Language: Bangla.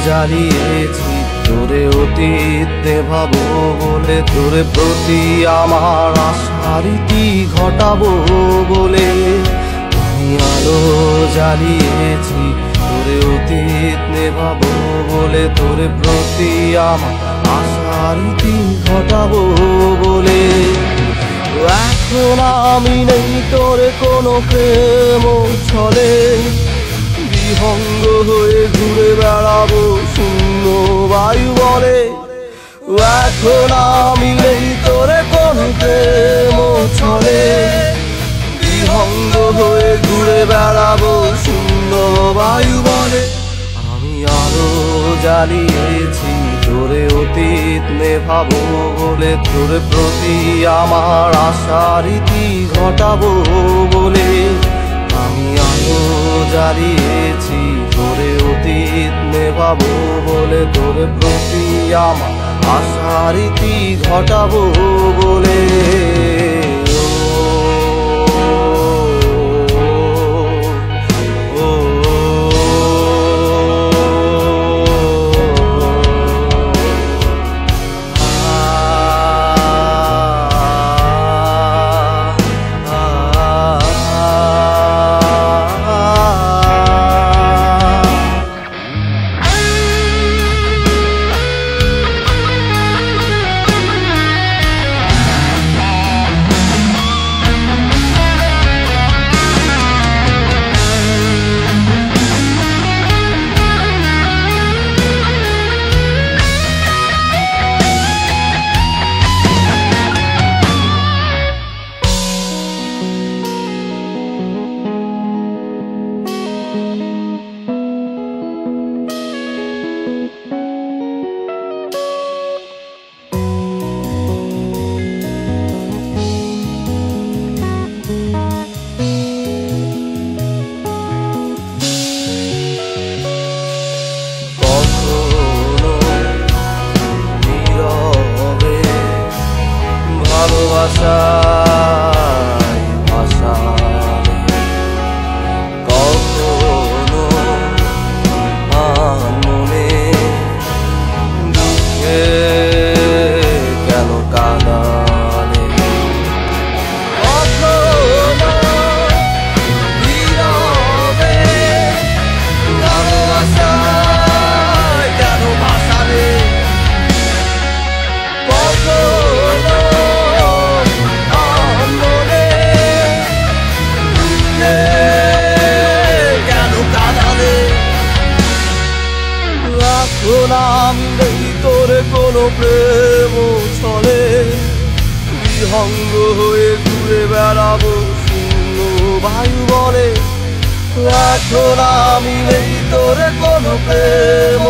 জ্বালিয়েছি তোরে অতীত নেভাবো বলে, তোরে প্রতি আমার আশার রীতি ঘটাবো বলে। আমি আলো জ্বালিয়েছি তোরে অতীত নেভাবো বলে, তোরে প্রতি আমার আশার রীতি ঘটাবো বলে। এখন আমি নেই তোরে কোনো প্রেম ছলে, বিহঙ্গ হয়ে ঘুরে বেড়াবো শূন্য বায়ু বলে। এখন আমি নেই তোরে কোনো প্রেম ছলে, বিহঙ্গ হয়ে ঘুরে বেড়াবো শূন্য বায়ু বলে। আমি আলো জ্বালিয়েছি তোরে অতীত নেভাবো বলে, তোরে প্রতি আমার আশার রীতি ঘটাবো বলে। আমি আলো জ্বালিয়েছি তোরে অতীত নেভাবো বলে, তোরে প্রতি আমার আশার রীতি ঘটাবো বলে। ভালোবাসায় ভাষায় কখনো মনে দুঃখে কেন কাঁদালে, কখনো নীরবে ভালোবাসায় কেন ভাষালে, কখনো আমি নেই তোরে কোনো প্রেম ছলে, বিহঙ্গ হয়ে ঘুরে বেড়াবো শূন্য বায়ু বলে। এখন আমি নেই তোরে কোনো প্রেম